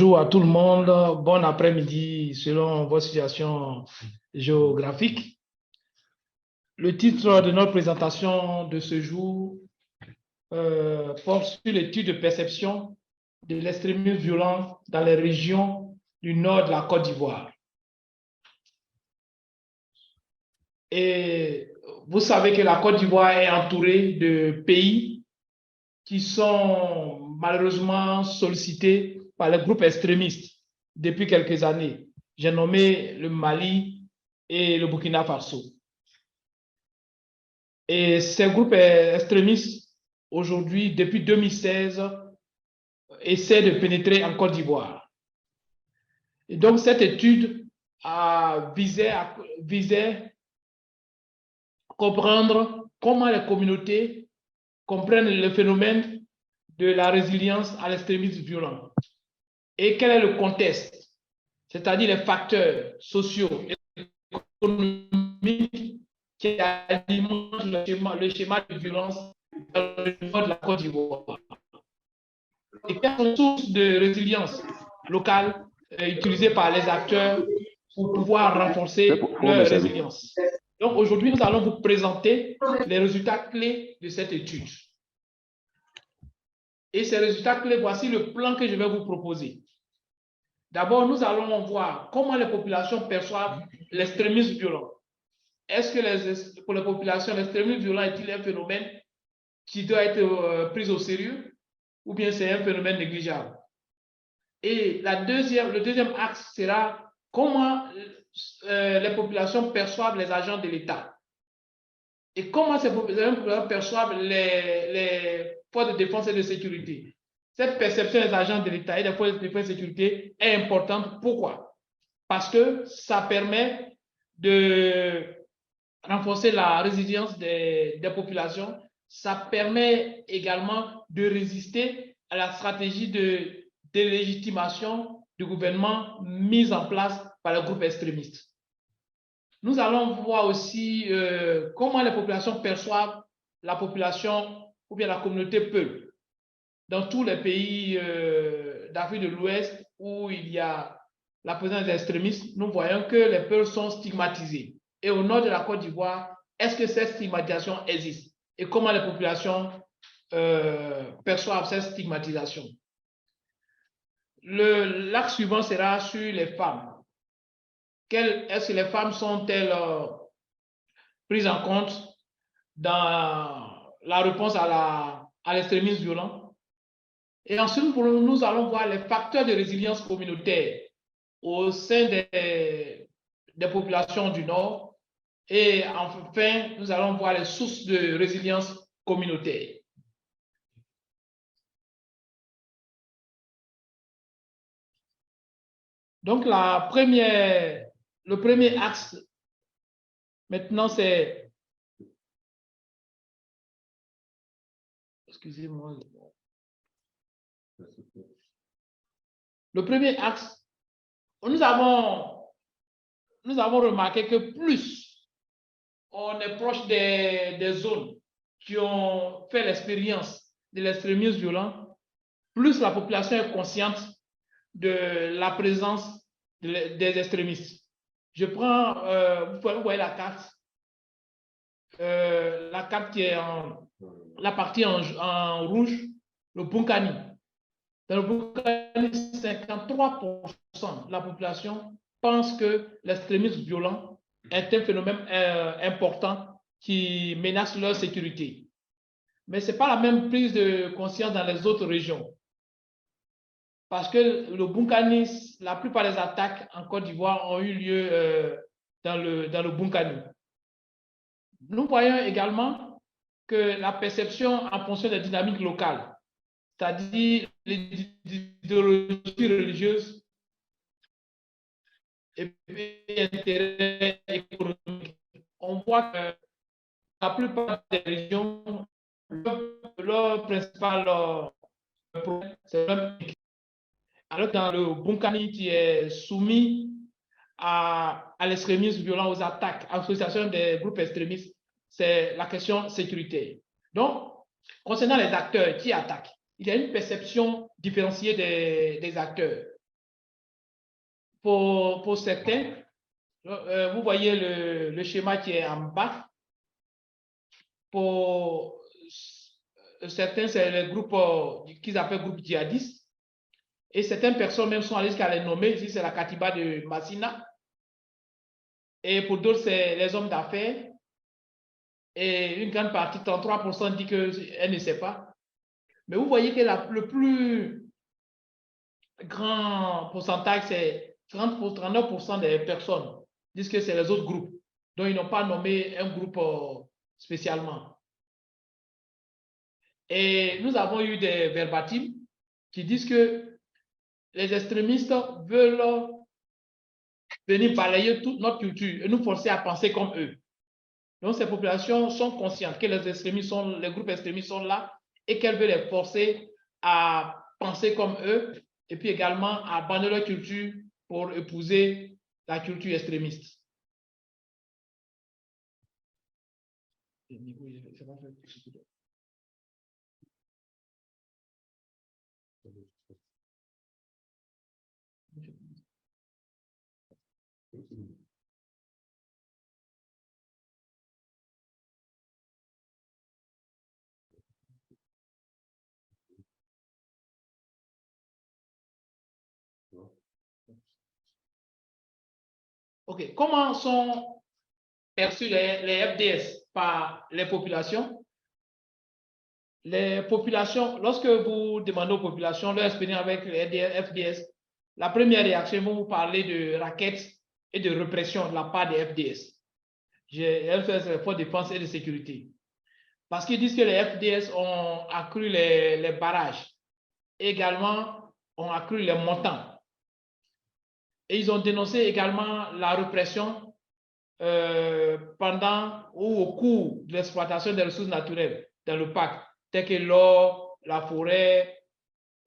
Bonjour à tout le monde, bon après-midi selon vos situations géographiques. Le titre de notre présentation de ce jour porte sur l'étude de perception de l'extrémisme violent dans les régions du nord de la Côte d'Ivoire. Et vous savez que la Côte d'Ivoire est entourée de pays qui sont malheureusement sollicités par les groupes extrémistes depuis quelques années. J'ai nommé le Mali et le Burkina Faso. Et ces groupes extrémistes, aujourd'hui, depuis 2016, essaient de pénétrer en Côte d'Ivoire. Et donc, cette étude visait à comprendre comment les communautés comprennent le phénomène de la résilience à l'extrémisme violent et quel est le contexte, c'est-à-dire les facteurs sociaux et économiques qui alimentent le schéma de violence dans le nord de la Côte d'Ivoire. Et quelles sont les sources de résilience locale utilisées par les acteurs pour pouvoir renforcer leur résilience. Donc aujourd'hui, nous allons vous présenter les résultats clés de cette étude. Et ces résultats clés, voici le plan que je vais vous proposer. D'abord, nous allons voir comment les populations perçoivent l'extrémisme violent. Est-ce que pour les populations, l'extrémisme violent est-il un phénomène qui doit être pris au sérieux ou bien c'est un phénomène négligeable? Et le deuxième axe sera comment les populations perçoivent les agents de l'État et comment ces populations perçoivent les forces de défense et de sécurité. Cette perception des agents de l'État et des forces de défense et de sécurité est importante. Pourquoi? Parce que ça permet de renforcer la résilience des populations. Ça permet également de résister à la stratégie de délégitimation du gouvernement mise en place par les groupes extrémistes. Nous allons voir aussi comment les populations perçoivent la population ou bien la communauté Peul. Dans tous les pays d'Afrique de l'Ouest où il y a la présence des extrémistes, nous voyons que les Peuls sont stigmatisés. Et au nord de la Côte d'Ivoire, est-ce que cette stigmatisation existe? Et comment les populations perçoivent cette stigmatisation? L'axe suivant sera sur les femmes. Est-ce que les femmes sont-elles prises en compte dans la réponse à l'extrémisme violent? Et ensuite, nous allons voir les facteurs de résilience communautaire au sein des populations du Nord. Et enfin, nous allons voir les sources de résilience communautaire. Donc, le premier axe, maintenant, c'est... Excusez-moi. Le premier axe, nous avons remarqué que plus on est proche des zones qui ont fait l'expérience de l'extrémisme violent, plus la population est consciente de la présence des extrémistes. Je prends, vous voyez la carte qui est la partie en rouge, le Bunkani. Dans le Bunkani, 53% de la population pense que l'extrémisme violent est un phénomène important qui menace leur sécurité. Mais ce n'est pas la même prise de conscience dans les autres régions. Parce que le Bunkani, la plupart des attaques en Côte d'Ivoire ont eu lieu dans le Bunkani. Nous voyons également que la perception en fonction des dynamiques locales, c'est-à-dire les idéologies religieuses et intérêts économiques, on voit que la plupart des régions, leur principal problème, c'est leur... Alors dans le Bunkani qui est soumis à l'extrémisme violent, aux attaques, à l'association des groupes extrémistes, c'est la question sécuritaire. Donc, concernant les acteurs qui attaquent, il y a une perception différenciée des acteurs. pour certains, vous voyez le schéma qui est en bas. Pour certains, c'est le groupe qu'ils appellent groupe djihadiste. Et certaines personnes même sont allées jusqu'à les nommer. Ici, c'est la Katiba de Massina. Et pour d'autres, c'est les hommes d'affaires. Et une grande partie, 33%, dit qu'elle ne sait pas. Mais vous voyez que le plus grand pourcentage, c'est 39% des personnes disent que c'est les autres groupes. Donc, ils n'ont pas nommé un groupe spécialement. Et nous avons eu des verbatims qui disent que les extrémistes veulent venir balayer toute notre culture et nous forcer à penser comme eux. Donc, ces populations sont conscientes que les groupes extrémistes sont là et qu'elles veulent les forcer à penser comme eux et puis également à abandonner leur culture pour épouser la culture extrémiste. OK. Comment sont perçus les FDS par les populations? Les populations, lorsque vous demandez aux populations leur expérience avec les FDS, la première réaction, ils vont vous parler de raquettes et de répression de la part des FDS. Elles font les forces de défense et de sécurité. Parce qu'ils disent que les FDS ont accru les barrages. Également, ont accru les montants. Et ils ont dénoncé également la répression pendant ou au cours de l'exploitation des ressources naturelles dans le parc, telles que l'or, la forêt,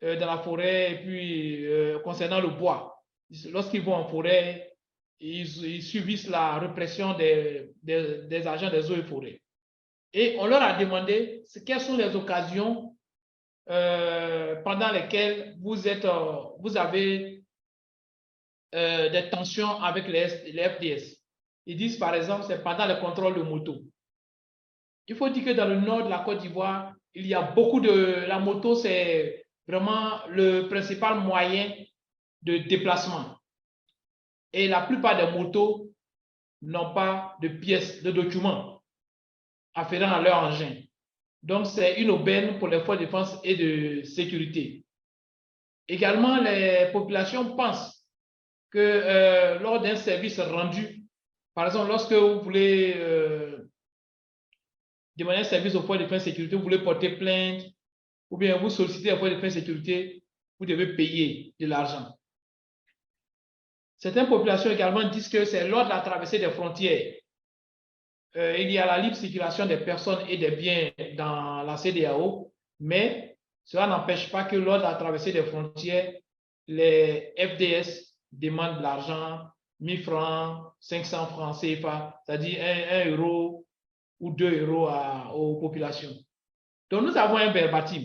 dans la forêt, et puis concernant le bois. Lorsqu'ils vont en forêt, ils subissent la répression des agents des eaux et forêts. Et on leur a demandé quelles sont les occasions pendant lesquelles vous avez des tensions avec les FDS. Ils disent par exemple, c'est pendant le contrôle de moto. Il faut dire que dans le nord de la Côte d'Ivoire, il y a beaucoup de... La moto, c'est vraiment le principal moyen de déplacement. Et la plupart des motos n'ont pas de pièces, de documents afférents à leur engin. Donc, c'est une aubaine pour les forces de défense et de sécurité. Également, les populations pensent que lors d'un service rendu, par exemple, lorsque vous voulez demander un service aux forces de défense et de sécurité, vous voulez porter plainte, ou bien vous sollicitez les forces de défense et de sécurité, vous devez payer de l'argent. Certaines populations également disent que c'est lors de la traversée des frontières. Il y a la libre circulation des personnes et des biens dans la CEDEAO, mais cela n'empêche pas que lors de la traversée des frontières, les FDS demandent de l'argent, 1000 francs, 500 francs CFA, c'est-à-dire 1 euro ou 2 euros aux populations. Donc nous avons un verbatim.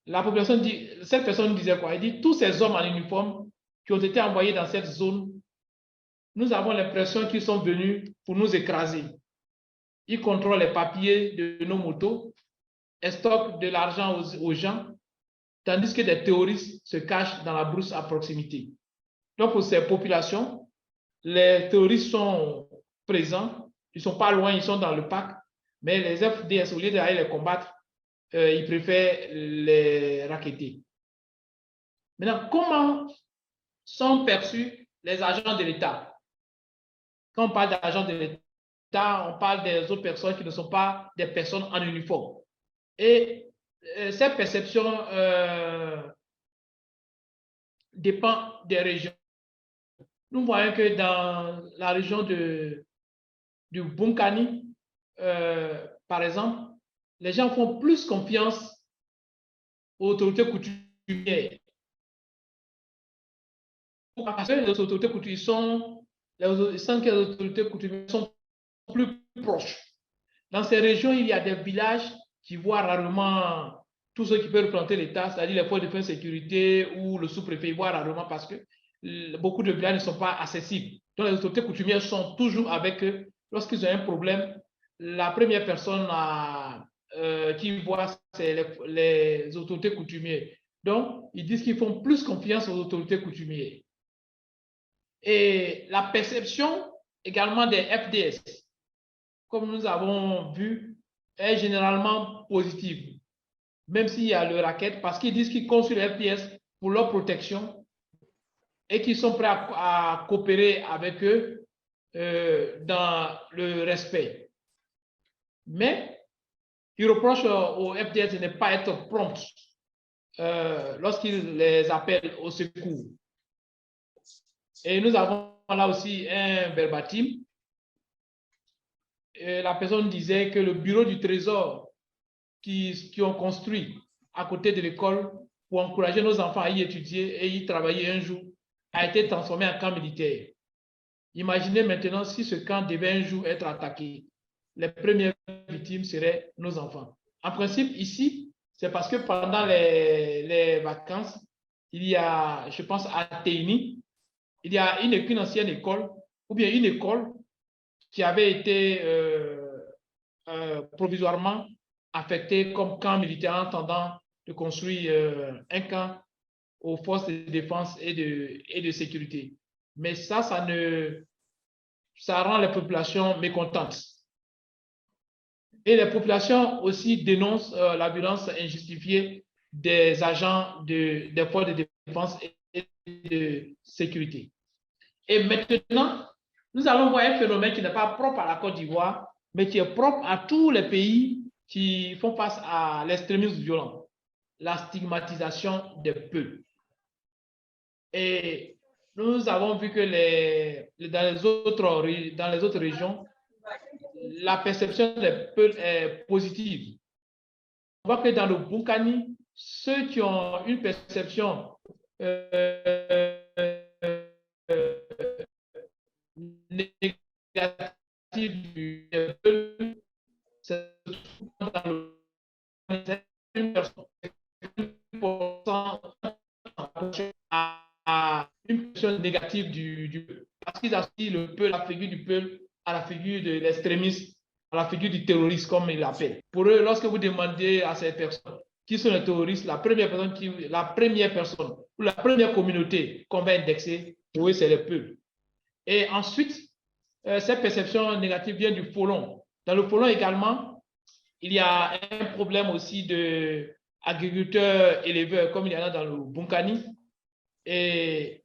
La population dit, cette personne disait quoi? Elle dit, tous ces hommes en uniforme qui ont été envoyés dans cette zone, nous avons l'impression qu'ils sont venus pour nous écraser. Ils contrôlent les papiers de nos motos, ils stockent de l'argent aux gens, tandis que des terroristes se cachent dans la brousse à proximité. Donc pour ces populations, les terroristes sont présents, ils ne sont pas loin, ils sont dans le parc, mais les FDS, au lieu d'aller les combattre, ils préfèrent les racketter. Maintenant, comment sont perçus les agents de l'État? Quand on parle d'agents de l'État, on parle des autres personnes qui ne sont pas des personnes en uniforme. Et cette perception dépend des régions. Nous voyons que dans la région du Bunkani, par exemple, les gens font plus confiance aux autorités coutumières. Parce que les autorités coutumières sont plus proches. Dans ces régions, il y a des villages qui voient rarement tous ceux qui peuvent représenter l'État, c'est-à-dire les forces de défense et de sécurité ou le sous-préfet, ils voient rarement parce que beaucoup de villages ne sont pas accessibles. Donc, les autorités coutumières sont toujours avec eux. Lorsqu'ils ont un problème, la première personne qui voit, c'est les autorités coutumières. Donc, ils disent qu'ils font plus confiance aux autorités coutumières. Et la perception également des FDS, comme nous avons vu, est généralement positive, même s'il y a le racket, parce qu'ils disent qu'ils construisent les FDS pour leur protection et qu'ils sont prêts à coopérer avec eux dans le respect. Mais ils reprochent aux FDS de ne pas être prompts lorsqu'ils les appellent au secours. Et nous avons là aussi un verbatim. Et la personne disait que le bureau du trésor qui ont construit à côté de l'école pour encourager nos enfants à y étudier et y travailler un jour a été transformé en camp militaire. Imaginez maintenant si ce camp devait un jour être attaqué. Les premières victimes seraient nos enfants. En principe, ici, c'est parce que pendant les vacances, il y a, je pense, à Teini, il y a une ancienne école, ou bien une école qui avait été provisoirement affectée comme camp militaire en attendant de construire un camp aux forces de défense et de sécurité. Mais ça rend les populations mécontentes. Et les populations aussi dénoncent la violence injustifiée des agents des forces de défense et de sécurité. Et maintenant, nous allons voir un phénomène qui n'est pas propre à la Côte d'Ivoire, mais qui est propre à tous les pays qui font face à l'extrémisme violent, la stigmatisation des peuples. Et nous avons vu que dans les autres régions, la perception des peuples est positive. On voit que dans le Bunkani, ceux qui ont une perception négative du peuple, c'est dans le une personne à une perception négative du peuple. Parce qu'ils associent le peuple, la figure du peuple, à la figure de l'extrémiste, à la figure du terroriste, comme ils l'appellent. Pour eux, lorsque vous demandez à ces personnes qui sont les terroristes, la première personne ou la première communauté qu'on va indexer, pour eux, c'est le peuple. Et ensuite, cette perception négative vient du Folon. Dans le Folon également, il y a un problème aussi d'agriculteurs-éleveurs, comme il y en a dans le Bunkani. Et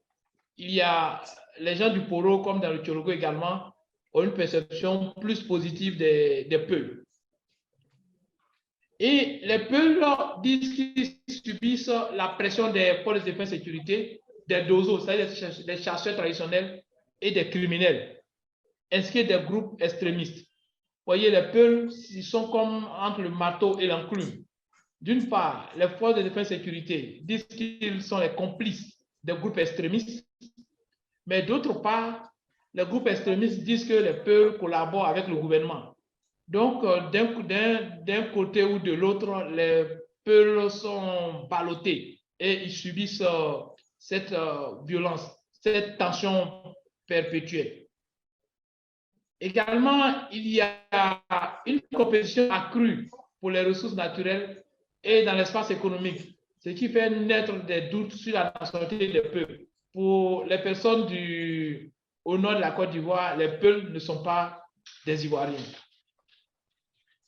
il y a les gens du Poro, comme dans le Tchologo également, ont une perception plus positive des peuples. Et les peuples disent qu'ils subissent la pression des forces de défense et de sécurité, des dozos, c'est-à-dire des chasseurs traditionnels et des criminels, ainsi que des groupes extrémistes. Vous voyez, les peuples, ils sont comme entre le marteau et l'enclume. D'une part, les forces de défense et de sécurité disent qu'ils sont les complices des groupes extrémistes, mais d'autre part, les groupes extrémistes disent que les peuples collaborent avec le gouvernement. Donc, d'un côté ou de l'autre, les peuples sont ballottés et ils subissent cette violence, cette tension perpétuelle. Également, il y a une compétition accrue pour les ressources naturelles et dans l'espace économique, ce qui fait naître des doutes sur la nationalité des peuples. Pour les personnes au nord de la Côte d'Ivoire, les peuples ne sont pas des Ivoiriens.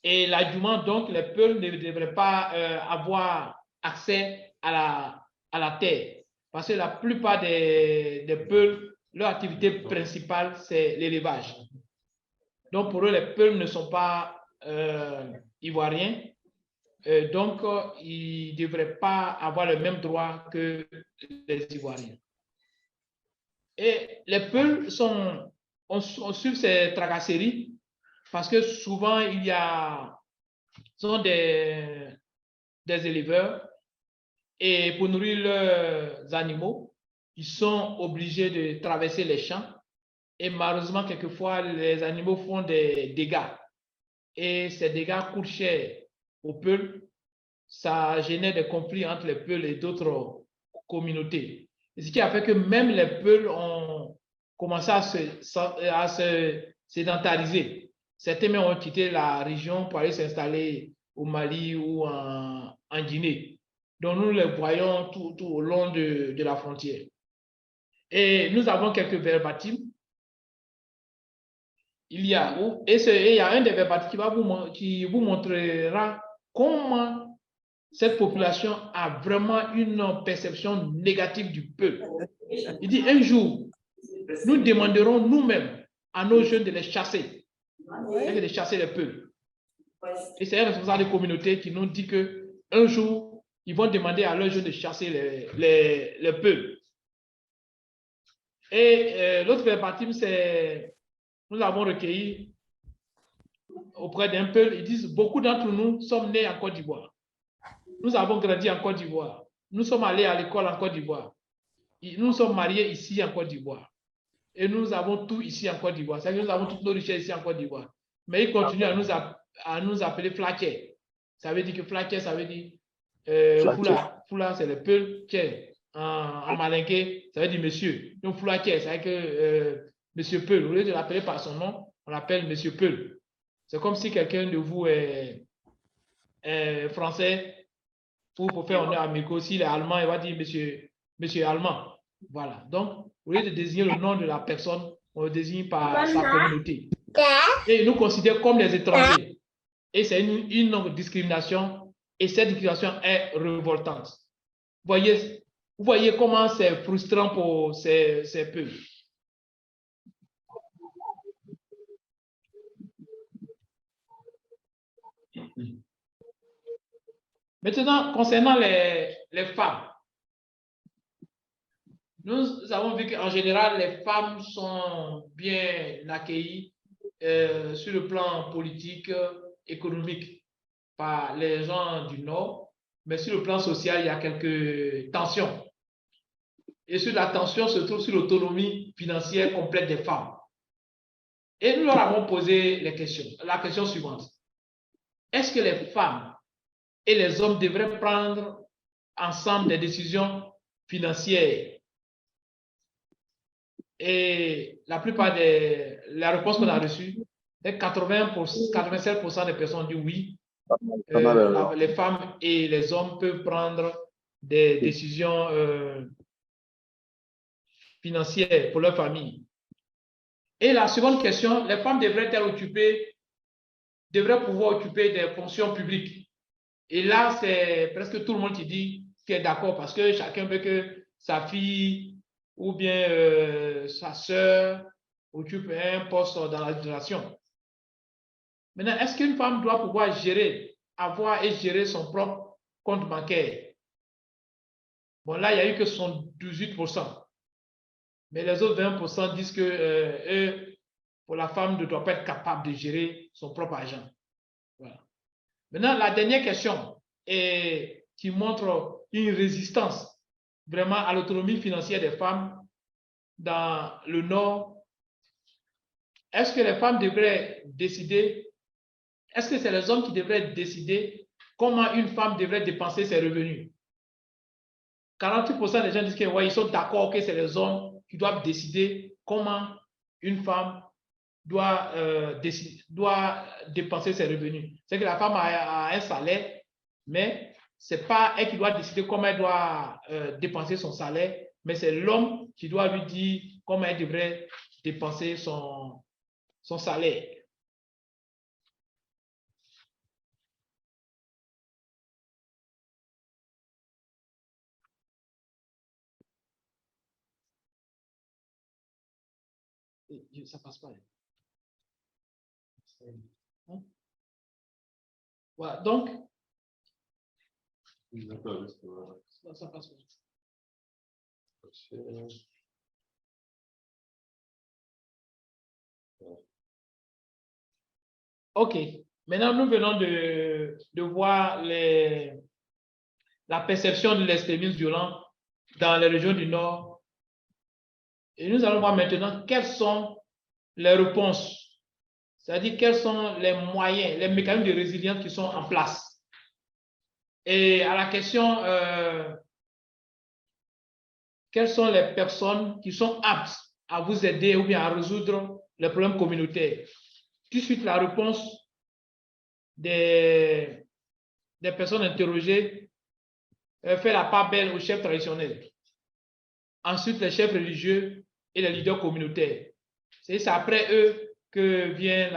Et l'argument, donc, les peuples ne devraient pas avoir accès à la terre. Parce que la plupart des peuples, leur activité principale, c'est l'élevage. Donc, pour eux, les peuples ne sont pas ivoiriens. Donc, ils ne devraient pas avoir le même droit que les Ivoiriens. Et les peuples on suit ces tracasseries parce que souvent, il y a sont des éleveurs et pour nourrir leurs animaux, ils sont obligés de traverser les champs et malheureusement, quelquefois, les animaux font des dégâts et ces dégâts coûtent cher aux peuples. Ça génère des conflits entre les peuples et d'autres communautés. Et ce qui a fait que même les Peuls ont commencé à se sédentariser. Certains même ont quitté la région pour aller s'installer au Mali ou en Guinée. Donc nous les voyons tout au long de la frontière. Et nous avons quelques verbatims. Il y a un des verbatims qui vous montrera comment cette population a vraiment une perception négative du peuple. Il dit, un jour, nous demanderons nous-mêmes à nos jeunes de les chasser, de chasser les peuples. Et c'est un responsable de communauté qui nous dit qu'un jour, ils vont demander à leurs jeunes de chasser les peuples. Et l'autre verbatim, c'est, nous avons recueilli auprès d'un peuple, ils disent, beaucoup d'entre nous sommes nés en Côte d'Ivoire. Nous avons grandi en Côte d'Ivoire. Nous sommes allés à l'école en Côte d'Ivoire. Nous sommes mariés ici en Côte d'Ivoire. Et nous avons tout ici en Côte d'Ivoire. C'est-à-dire que nous avons toutes nos richesses ici en Côte d'Ivoire. Mais ils continuent à nous appeler flaquets. Ça veut dire que flaquet, ça veut dire foula. Foula, c'est le peul. En malinqué, ça veut dire monsieur. Donc flaquet, ça veut dire que monsieur Peul. Au lieu de l'appeler par son nom, on l'appelle monsieur Peul. C'est comme si quelqu'un de vous est français, pour faire honneur à Miko. S'il est allemand, il va dire monsieur allemand. Voilà. Donc, au lieu de désigner le nom de la personne, on le désigne par sa communauté. Et ils nous considèrent comme des étrangers. Et c'est une discrimination. Et cette discrimination est révoltante. Vous voyez comment c'est frustrant pour ces peuples. Maintenant, concernant les femmes, nous avons vu qu'en général, les femmes sont bien accueillies sur le plan politique, économique par les gens du Nord, mais sur le plan social, il y a quelques tensions. Et sur la tension se trouve sur l'autonomie financière complète des femmes. Et nous leur avons posé la question suivante. Est-ce que les femmes et les hommes devraient prendre ensemble des décisions financières? Et la plupart la réponse qu'on a reçue, 87% des personnes disent oui. Les femmes et les hommes peuvent prendre des décisions financières pour leur famille. Et la seconde question, les femmes devraient pouvoir occuper des fonctions publiques. Et là, c'est presque tout le monde qui dit qu'il est d'accord parce que chacun veut que sa fille ou bien sa sœur occupe un poste dans l'administration. Maintenant, est-ce qu'une femme doit pouvoir avoir et gérer son propre compte bancaire? Bon, là, il n'y a eu que 18%. Mais les autres 20% disent que pour la femme ne doit pas être capable de gérer son propre argent. Voilà. Maintenant, la dernière question qui montre une résistance vraiment à l'autonomie financière des femmes dans le Nord. Est-ce que les femmes devraient décider? Est-ce que c'est les hommes qui devraient décider comment une femme devrait dépenser ses revenus? 48% des gens disent qu'ils sont d'accord que c'est les hommes qui doivent décider comment une femme doit dépenser ses revenus. C'est que la femme a un salaire, mais ce n'est pas elle qui doit décider comment elle doit dépenser son salaire, mais c'est l'homme qui doit lui dire comment elle devrait dépenser son salaire. Ça passe pas. Voilà, donc, ça passe pas. OK. Maintenant, nous venons de voir la perception de l'extrémisme violent dans les régions du Nord. Et nous allons voir maintenant quelles sont les réponses, c'est-à-dire quels sont les moyens, les mécanismes de résilience qui sont en place. Et à la question quelles sont les personnes qui sont aptes à vous aider ou bien à résoudre les problèmes communautaires. Tout de suite, la réponse des personnes interrogées fait la part belle aux chefs traditionnels. Ensuite, les chefs religieux et les leaders communautaires. C'est après eux que viennent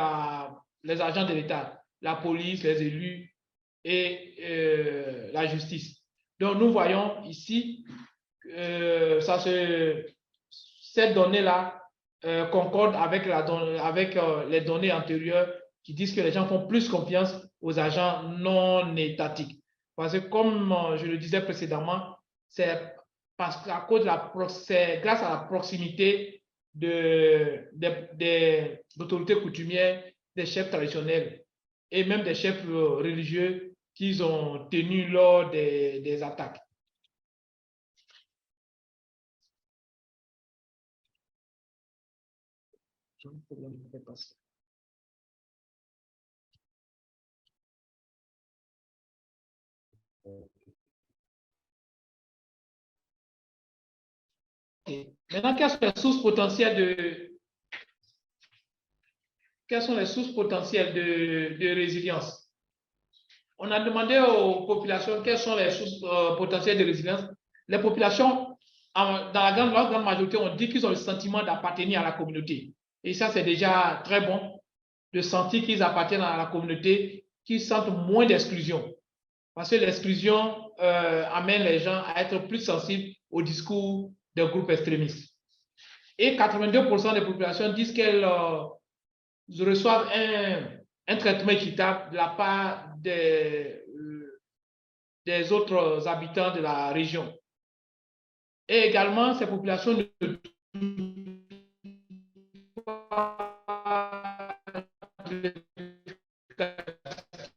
les agents de l'État, la police, les élus et la justice. Donc, nous voyons ici, cette donnée-là concorde avec les données antérieures qui disent que les gens font plus confiance aux agents non étatiques. Parce que comme je le disais précédemment, c'est grâce à la proximité des autorités coutumières, des chefs traditionnels et même des chefs religieux qu'ils ont tenus lors des attaques. Maintenant, quelles sont les sources potentielles de résilience? On a demandé aux populations quelles sont les sources potentielles de résilience. Les populations, dans la grande majorité, ont dit qu'ils ont le sentiment d'appartenir à la communauté. Et ça, c'est déjà très bon de sentir qu'ils appartiennent à la communauté, qu'ils sentent moins d'exclusion. Parce que l'exclusion amène les gens à être plus sensibles au discours des groupes extrémistes. Et 82% des populations disent qu'elles reçoivent un traitement équitable de la part des autres habitants de la région. Et également, ces populations ne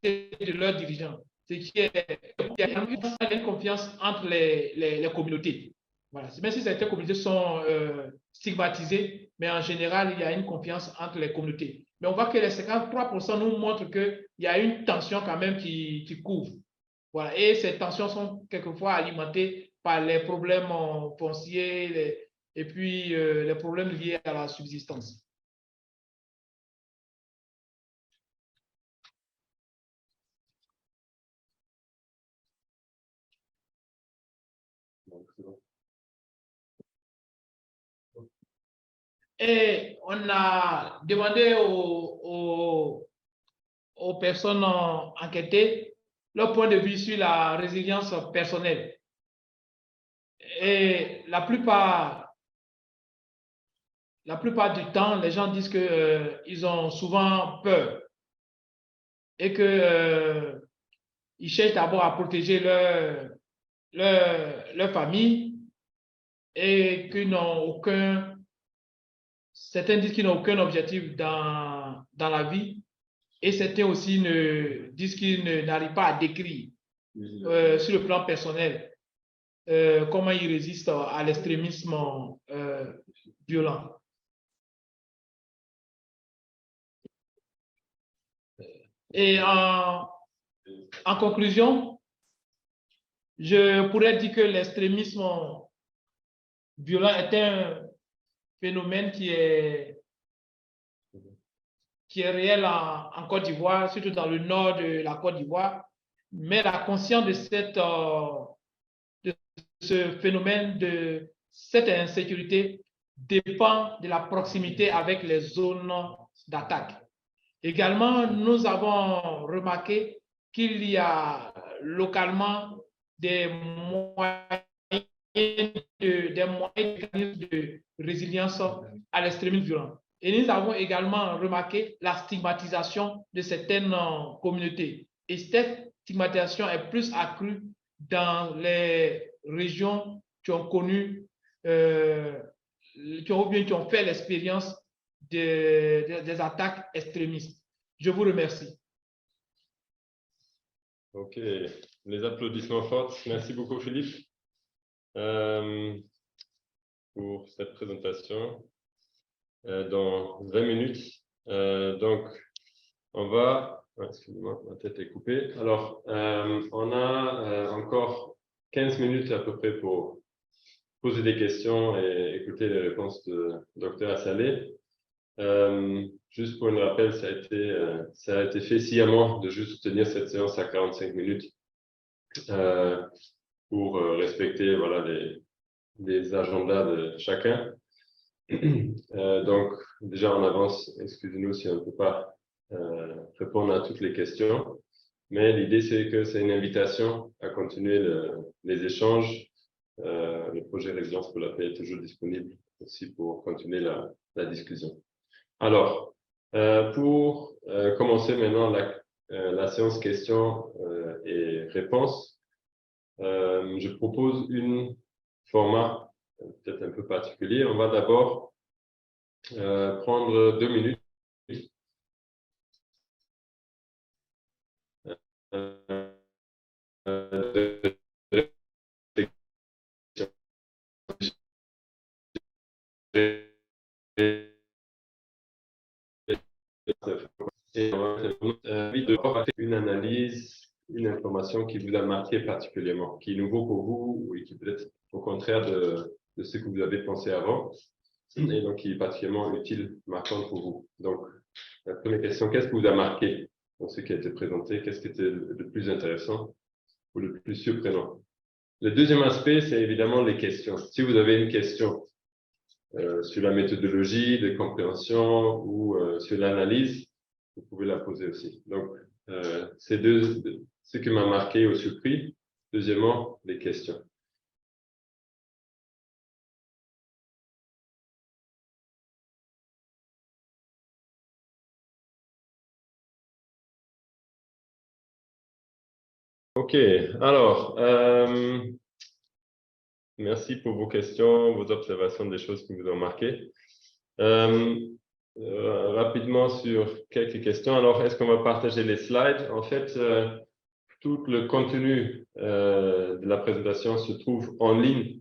de leurs dirigeants. Ce qui est, il y a une confiance entre les communautés. Voilà. Même si certaines communautés sont stigmatisées, mais en général, il y a une confiance entre les communautés. Mais on voit que les 53% nous montrent qu'il y a une tension quand même qui couvre. Voilà. Et ces tensions sont quelquefois alimentées par les problèmes fonciers et puis les problèmes liés à la subsistance. Et on a demandé aux personnes enquêtées leur point de vue sur la résilience personnelle. Et la plupart du temps, les gens disent qu'ils ont souvent peur et qu'ils cherchent d'abord à protéger leur famille et qu'ils n'ont aucun... Certains disent qu'ils n'ont aucun objectif dans la vie et certains aussi disent qu'ils n'arrivent pas à décrire sur le plan personnel comment ils résistent à l'extrémisme violent. Et en conclusion, je pourrais dire que l'extrémisme violent est un phénomène qui est réel en Côte d'Ivoire, surtout dans le nord de la Côte d'Ivoire. Mais la conscience de ce phénomène, de cette insécurité, dépend de la proximité avec les zones d'attaque. Également, nous avons remarqué qu'il y a localement des moyens de résilience à l'extrémisme violent. Et nous avons également remarqué la stigmatisation de certaines communautés. Et cette stigmatisation est plus accrue dans les régions qui ont connu, qui ont fait l'expérience des attaques extrémistes. Je vous remercie. Ok, les applaudissements forts. Merci beaucoup, Philippe, pour cette présentation. Dans 20 minutes. Donc, on va... Excusez-moi, ma tête est coupée. Alors, on a encore 15 minutes à peu près pour poser des questions et écouter les réponses de Dr. Assalé. Juste pour un rappel, ça a été fait sciemment de juste tenir cette séance à 45 minutes pour respecter voilà, les agendas de chacun. Donc, déjà en avance, excusez-nous si on ne peut pas répondre à toutes les questions, mais l'idée c'est que c'est une invitation à continuer les échanges. Le projet Résilience pour la paix est toujours disponible aussi pour continuer la discussion. Alors, pour commencer maintenant la séance questions et réponses, je propose un format peut-être un peu particulier. On va d'abord prendre 2 minutes et de faire une analyse, une information qui vous a marqué particulièrement, qui est nouveau pour vous ou qui peut être au contraire de ce que vous avez pensé avant et donc qui est particulièrement utile, marquant pour vous. Donc, la première question, qu'est-ce qui vous a marqué dans ce qui a été présenté? Qu'est-ce qui était le plus intéressant ou le plus surprenant? Le deuxième aspect, c'est évidemment les questions. Si vous avez une question sur la méthodologie de compréhension ou sur l'analyse, vous pouvez la poser aussi. Donc, c'est ce qui m'a marqué ou surpris. Deuxièmement, les questions. OK, alors, merci pour vos questions, vos observations des choses qui vous ont marqué. Rapidement sur quelques questions. Alors, est-ce qu'on va partager les slides? En fait, tout le contenu de la présentation se trouve en ligne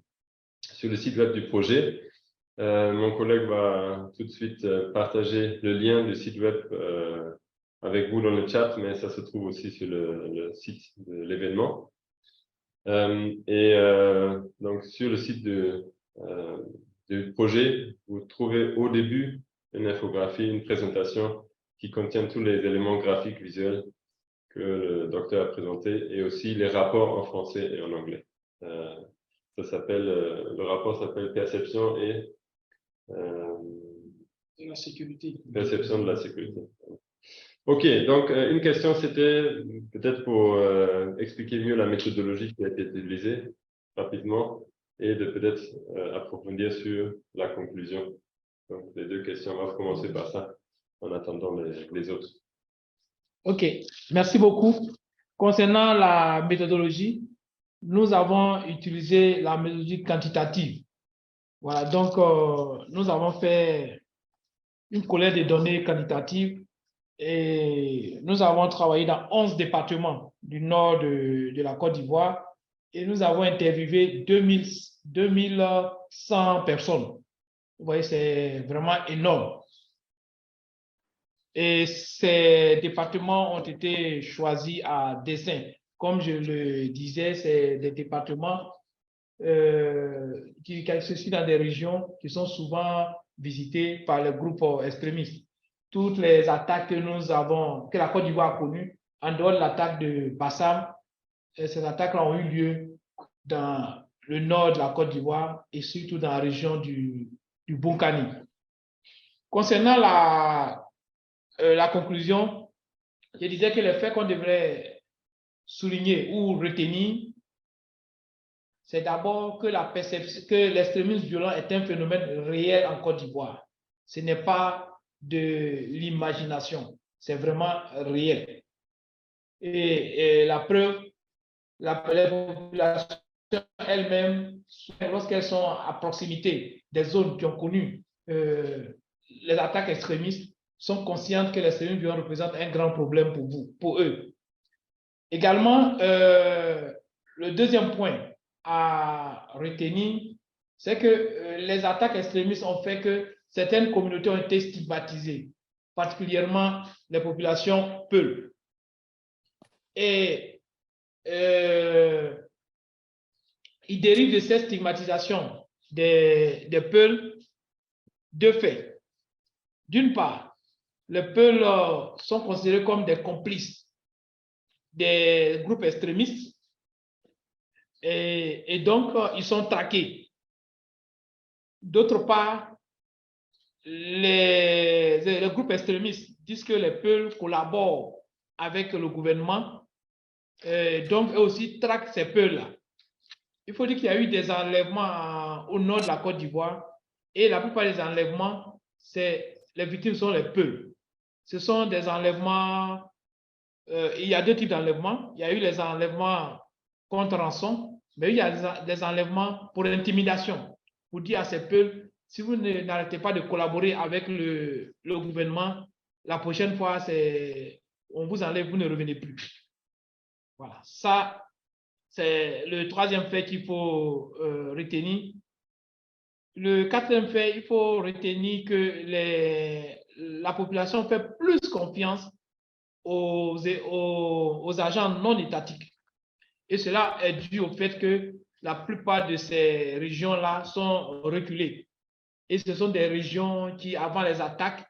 sur le site web du projet. Mon collègue va tout de suite partager le lien du site web avec vous dans le chat, mais ça se trouve aussi sur le site de l'événement. Donc, sur le site du projet, vous trouvez au début une infographie, une présentation qui contient tous les éléments graphiques visuels que le docteur a présentés et aussi les rapports en français et en anglais. Le rapport s'appelle Perception et de la sécurité. Perception de la sécurité. OK, donc une question, c'était peut-être pour expliquer mieux la méthodologie qui a été utilisée rapidement et de peut-être approfondir sur la conclusion. Donc, les deux questions, on va commencer par ça en attendant les autres. OK, merci beaucoup. Concernant la méthodologie, nous avons utilisé la méthodologie quantitative. Voilà, donc nous avons fait une collecte de données quantitatives et nous avons travaillé dans 11 départements du nord de la Côte d'Ivoire et nous avons interviewé 2100 personnes. Vous voyez, c'est vraiment énorme. Et ces départements ont été choisis à dessein. Comme je le disais, c'est des départements qui se situent dans des régions qui sont souvent visitées par les groupes extrémistes. Toutes les attaques que la Côte d'Ivoire a connues, en dehors de l'attaque de Bassam, ces attaques-là ont eu lieu dans le nord de la Côte d'Ivoire et surtout dans la région du Boukani. Concernant la conclusion, je disais que le fait qu'on devrait souligner ou retenir, c'est d'abord que que l'extrémisme violent est un phénomène réel en Côte d'Ivoire. Ce n'est pas de l'imagination, c'est vraiment réel. Et la preuve, les populations elles-mêmes, lorsqu'elles sont à proximité des zones qui ont connu les attaques extrémistes, sont conscientes que l'extrémisme violent représente un grand problème pour eux. Également, le deuxième point à retenir, c'est que les attaques extrémistes ont fait que certaines communautés ont été stigmatisées, particulièrement les populations Peuls. Et il dérive de cette stigmatisation des Peuls deux faits. D'une part, les Peuls sont considérés comme des complices des groupes extrémistes et donc ils sont traqués. D'autre part, les groupes extrémistes disent que les Peuls collaborent avec le gouvernement, donc eux aussi traquent ces Peuls-là. Il faut dire qu'il y a eu des enlèvements au nord de la Côte d'Ivoire et la plupart des enlèvements, les victimes sont les Peuls. Ce sont des enlèvements, il y a deux types d'enlèvements. Il y a eu les enlèvements contre rançon, mais il y a des enlèvements pour intimidation, pour dire à ces Peuls, si vous n'arrêtez pas de collaborer avec le gouvernement, la prochaine fois, on vous enlève, vous ne revenez plus. Voilà, ça, c'est le troisième fait qu'il faut retenir. Le quatrième fait, il faut retenir que la population fait plus confiance aux agents non étatiques. Et cela est dû au fait que la plupart de ces régions-là sont reculées. Et ce sont des régions qui, avant les attaques,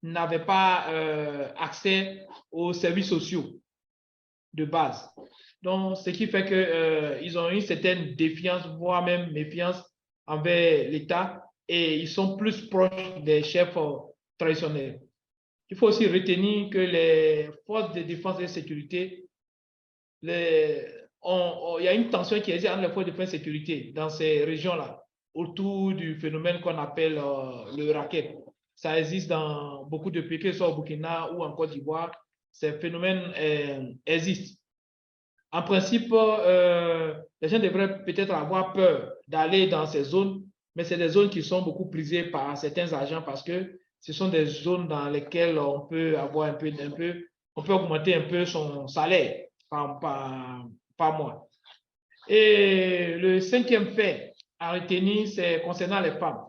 n'avaient pas accès aux services sociaux de base. Donc, ce qui fait qu'ils ont une certaine défiance, voire même méfiance envers l'État et ils sont plus proches des chefs traditionnels. Il faut aussi retenir que les forces de défense et de sécurité, il y a une tension qui existe entre les forces de défense et de sécurité dans ces régions-là, autour du phénomène qu'on appelle le racket. Ça existe dans beaucoup de pays, que ce soit au Burkina ou en Côte d'Ivoire, ces phénomènes existent. En principe, les gens devraient peut-être avoir peur d'aller dans ces zones, mais c'est des zones qui sont beaucoup prisées par certains agents parce que ce sont des zones dans lesquelles on peut avoir on peut augmenter un peu son salaire par mois. Et le cinquième fait à retenir, c'est concernant les femmes.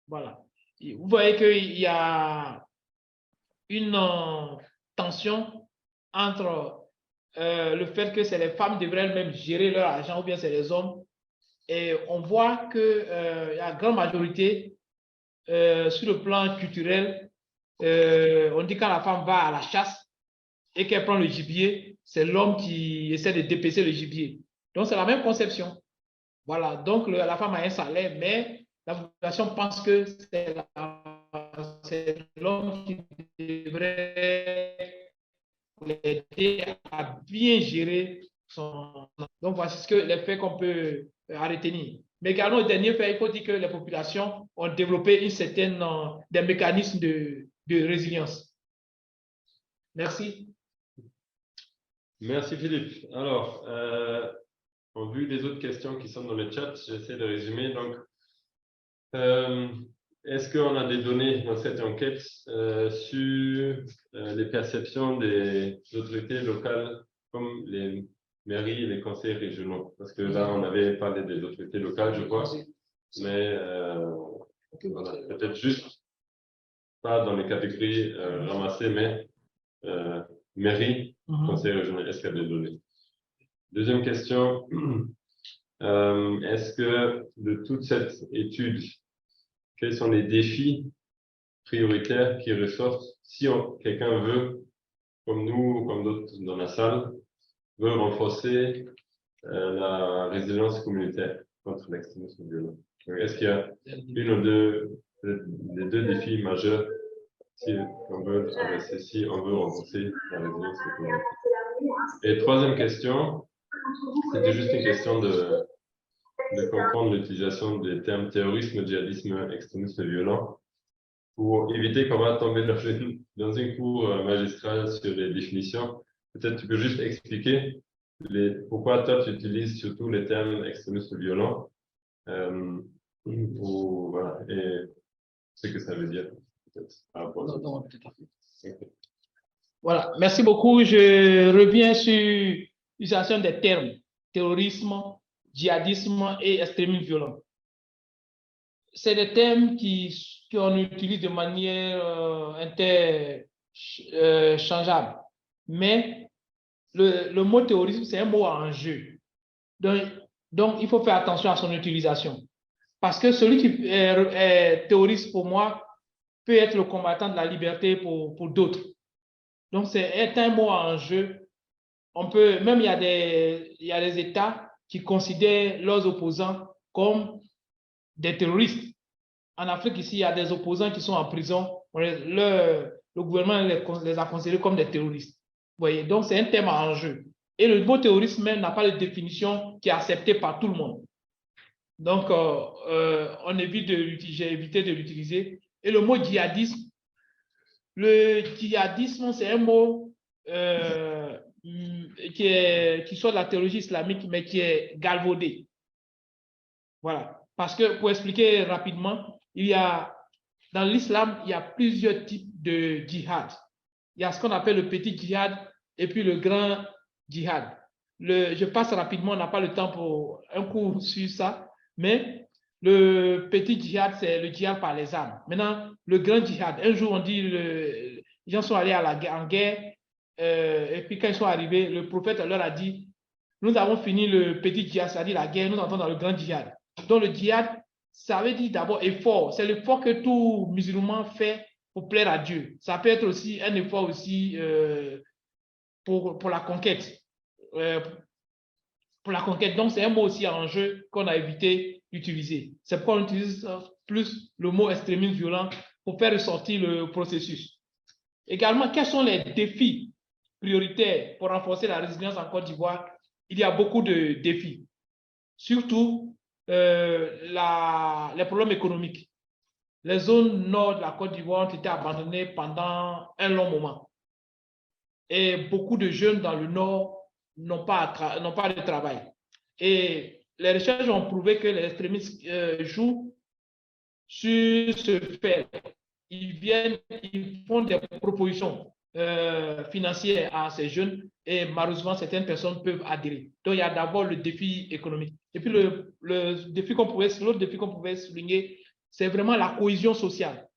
Voilà. Vous voyez qu'il y a une tension entre le fait que c'est les femmes qui devraient elles-mêmes gérer leur argent ou bien c'est les hommes. Et on voit qu'il y a une grande majorité sur le plan culturel. On dit quand la femme va à la chasse et qu'elle prend le gibier, c'est l'homme qui essaie de dépecer le gibier. Donc c'est la même conception. Voilà, donc la femme a un salaire, mais la population pense que c'est l'homme qui devrait l'aider à bien gérer son... Donc, voici ce que les faits qu'on peut retenir. Mais également, au dernier fait, il faut dire que les populations ont développé des mécanismes de résilience. Merci. Merci Philippe. Alors, en vue des autres questions qui sont dans le chat, j'essaie de résumer. Donc, est-ce qu'on a des données dans cette enquête sur les perceptions des autorités locales comme les mairies et les conseils régionaux? Parce que là, on avait parlé des autorités locales, je crois, mais voilà, peut-être juste pas dans les catégories ramassées, mais mairie, conseil régional, est-ce qu'il y a des données? Deuxième question, est-ce que de toute cette étude, quels sont les défis prioritaires qui ressortent si quelqu'un veut, comme nous ou comme d'autres dans la salle, veut renforcer la résilience communautaire contre l'extrémisme violent? Est-ce qu'il y a une ou les deux défis majeurs si on veut renforcer la résilience communautaire? Et troisième question, c'était juste une question de comprendre l'utilisation des termes terrorisme, djihadisme, extrémisme violent pour éviter qu'on va tomber dans une cour magistrale sur les définitions. Peut-être tu peux juste expliquer pourquoi toi tu utilises surtout les termes extrémisme violent voilà, et ce que ça veut dire. Voilà, merci beaucoup. Je reviens sur l'utilisation des termes terrorisme, djihadisme et extrémisme violent. C'est des termes qu'on utilise de manière interchangeable. Mais le mot terrorisme, c'est un mot en jeu. Donc, il faut faire attention à son utilisation. Parce que celui qui est terroriste pour moi peut être le combattant de la liberté pour d'autres. Donc, c'est un mot en jeu. On peut, même il y a des États qui considèrent leurs opposants comme des terroristes. En Afrique, ici, il y a des opposants qui sont en prison. Le gouvernement les a considérés comme des terroristes. Vous voyez, donc c'est un thème en jeu. Et le mot terrorisme même n'a pas de définition qui est acceptée par tout le monde. Donc, j'ai évité de l'utiliser. Et le mot djihadisme, c'est un mot qui sort de la théologie islamique, mais qui est galvaudé. Voilà. Parce que, pour expliquer rapidement, dans l'islam, il y a plusieurs types de djihad. Il y a ce qu'on appelle le petit djihad et puis le grand djihad. Je passe rapidement, on n'a pas le temps pour un cours sur ça, mais le petit djihad, c'est le djihad par les armes. Maintenant, le grand djihad, un jour, on dit, les gens sont allés en guerre, et puis quand ils sont arrivés, le prophète leur a dit, nous avons fini le petit djihad, c'est-à-dire la guerre, nous entrons dans le grand djihad. Donc le djihad, ça veut dire d'abord effort. C'est l'effort que tout musulman fait pour plaire à Dieu. Ça peut être aussi un effort aussi pour la conquête. Pour la conquête. Donc, c'est un mot aussi en jeu qu'on a évité d'utiliser. C'est pourquoi on utilise plus le mot extrémisme violent pour faire ressortir le processus. Également, quels sont les défis prioritaires pour renforcer la résilience en Côte d'Ivoire? Il y a beaucoup de défis. Surtout, les problèmes économiques. Les zones nord de la Côte d'Ivoire ont été abandonnées pendant un long moment. Et beaucoup de jeunes dans le nord n'ont pas de travail. Et les recherches ont prouvé que les extrémistes jouent sur ce fait. Ils font des propositions financières à ces jeunes et malheureusement, certaines personnes peuvent adhérer. Donc, il y a d'abord le défi économique. Et puis, l'autre défi qu'on pouvait souligner, c'est vraiment la cohésion sociale.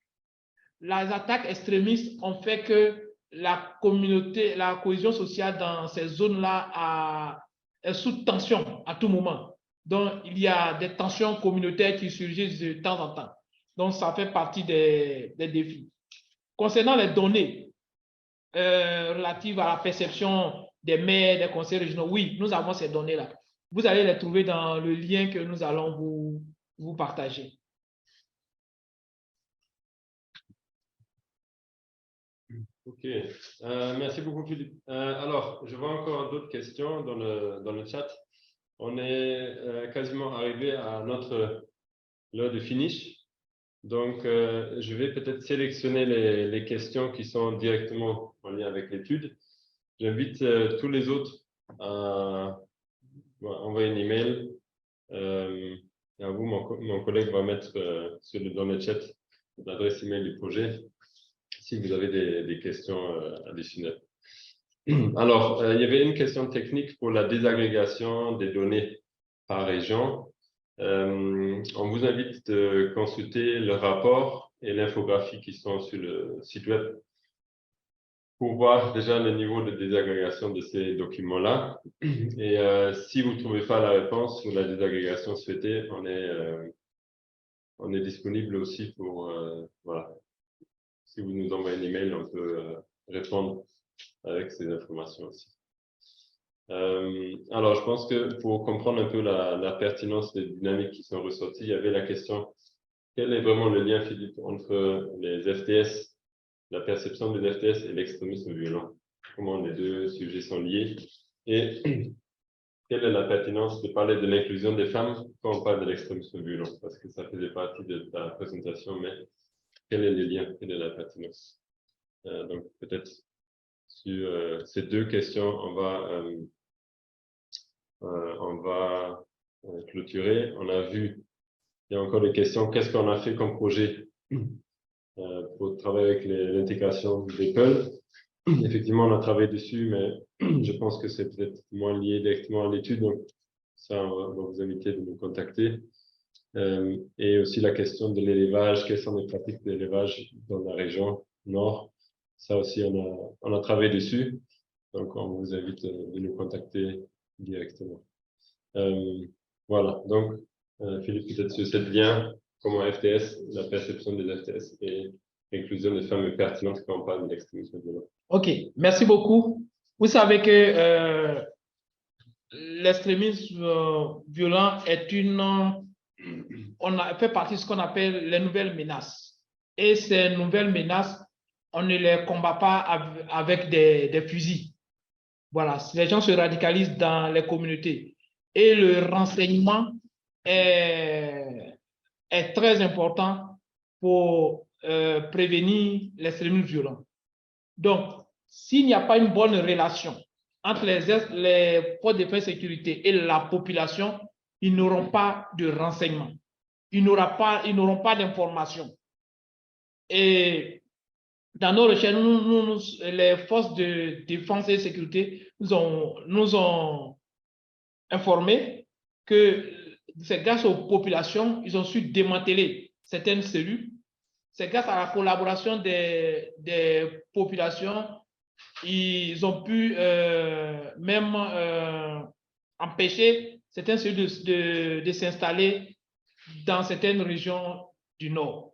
Les attaques extrémistes ont fait que la cohésion sociale dans ces zones-là est sous tension à tout moment. Donc, il y a des tensions communautaires qui surgissent de temps en temps. Donc, ça fait partie des défis. Concernant les données relatives à la perception des maires, des conseils régionaux, oui, nous avons ces données-là. Vous allez les trouver dans le lien que nous allons vous partager. Ok, merci beaucoup Philippe. Alors, je vois encore d'autres questions dans le chat. On est quasiment arrivé à notre l'heure de finish. Donc, je vais peut-être sélectionner les questions qui sont directement en lien avec l'étude. J'invite tous les autres à envoyer un email. Et à vous, mon collègue va mettre dans le chat l'adresse email du projet si vous avez des questions additionnelles. Alors, il y avait une question technique pour la désagrégation des données par région. On vous invite de consulter le rapport et l'infographie qui sont sur le site web pour voir déjà le niveau de désagrégation de ces documents-là. Et si vous ne trouvez pas la réponse ou la désagrégation souhaitée, on est disponible aussi pour, voilà. Si vous nous envoyez un email, on peut répondre avec ces informations aussi. Alors, je pense que pour comprendre un peu la pertinence des dynamiques qui sont ressorties, il y avait la question, quel est vraiment le lien, Philippe, entre les FTS, la perception des FTS et l'extrémisme violent? Comment les deux sujets sont liés? Et quelle est la pertinence de parler de l'inclusion des femmes quand on parle de l'extrémisme violent? Parce que ça faisait partie de ta présentation, mais quel est le lien? Quelle est la pertinence? Donc, peut-être sur ces deux questions, on va clôturer. On a vu, il y a encore des questions. Qu'est-ce qu'on a fait comme projet pour travailler avec l'intégration des peuls? Effectivement, on a travaillé dessus, mais je pense que c'est peut-être moins lié directement à l'étude. Donc, ça, on va vous inviter de nous contacter. Et aussi la question de l'élevage. Quelles sont les pratiques d'élevage dans la région nord? Ça aussi, on a travaillé dessus. Donc, on vous invite de nous contacter directement. Voilà. Donc, Philippe, peut-être sur cette lien, comment FTS, la perception des FTS et l'inclusion des femmes est pertinente quand on parle de l'extrémisme violent. OK, merci beaucoup. Vous savez que l'extrémisme violent est fait partie de ce qu'on appelle les nouvelles menaces. Et ces nouvelles menaces, on ne les combat pas avec des fusils. Voilà, les gens se radicalisent dans les communautés. Et le renseignement est très important pour prévenir l'extrémisme violent. Donc, s'il n'y a pas une bonne relation entre les forces de défense et sécurité et la population, ils n'auront pas de renseignement. Ils n'auront pas d'informations. Et dans nos recherches, les forces de défense et de sécurité nous ont informé que c'est grâce aux populations, ils ont su démanteler certaines cellules. C'est grâce à la collaboration des populations, ils ont pu même empêcher certaines cellules de s'installer dans certaines régions du Nord.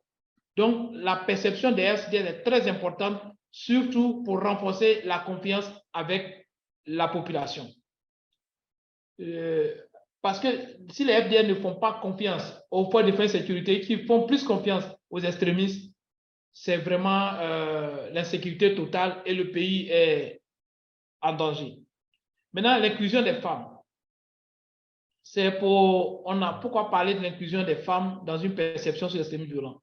Donc, la perception des FDS est très importante, surtout pour renforcer la confiance avec la population. Parce que si les FDS ne font pas confiance aux forces de défense et de sécurité, qui font plus confiance aux extrémistes, c'est vraiment l'insécurité totale et le pays est en danger. Maintenant, l'inclusion des femmes. Pourquoi parler de l'inclusion des femmes dans une perception sur l'extrémisme violent?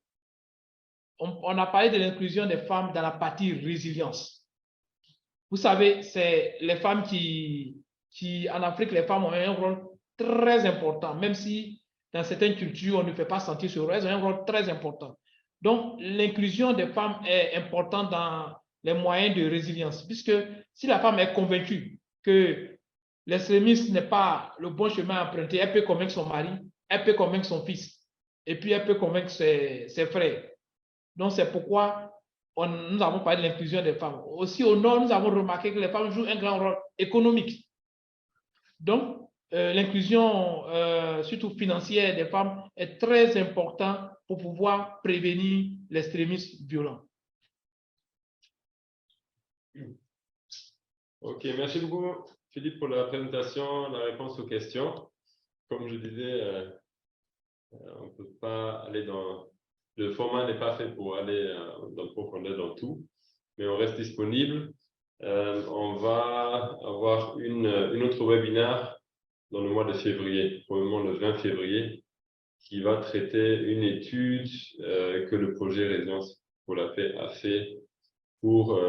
On a parlé de l'inclusion des femmes dans la partie résilience. Vous savez, c'est les femmes en Afrique, les femmes ont un rôle très important, même si dans certaines cultures, on ne fait pas sentir ce rôle, elles ont un rôle très important. Donc, l'inclusion des femmes est importante dans les moyens de résilience, puisque si la femme est convaincue que l'extrémisme n'est pas le bon chemin à emprunter, elle peut convaincre son mari, elle peut convaincre son fils, et puis elle peut convaincre ses frères. Donc, c'est pourquoi nous avons parlé de l'inclusion des femmes. Aussi, au Nord, nous avons remarqué que les femmes jouent un grand rôle économique. Donc, l'inclusion, surtout financière des femmes, est très importante pour pouvoir prévenir l'extrémisme violent. OK, merci beaucoup, Philippe, pour la présentation, la réponse aux questions. Comme je disais, on ne peut pas aller dans... Le format n'est pas fait pour aller dans profondeur dans tout, mais on reste disponible. On va avoir une autre webinaire dans le mois de février, probablement le 20 février, qui va traiter une étude que le projet Résilience pour la paix a fait pour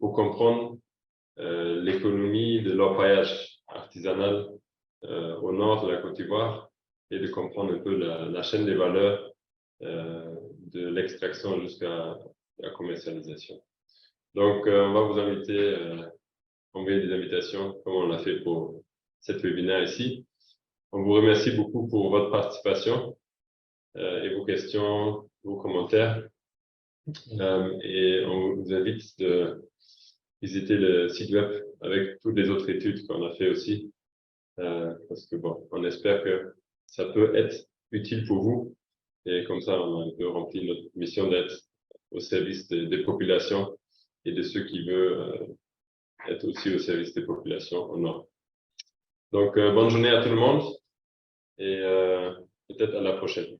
comprendre l'économie de l'orpaillage artisanal au nord de la Côte d'Ivoire et de comprendre un peu la chaîne des valeurs de l'extraction jusqu'à la commercialisation. Donc, on va vous inviter, envoyer des invitations, comme on l'a fait pour cette webinaire ici. On vous remercie beaucoup pour votre participation et vos questions, vos commentaires. Et on vous invite de visiter le site web avec toutes les autres études qu'on a fait aussi. Parce que bon, on espère que ça peut être utile pour vous. Et comme ça, on a un peu rempli notre mission d'être au service des populations et de ceux qui veulent être aussi au service des populations au Nord. Donc, bonne journée à tout le monde et peut-être à la prochaine.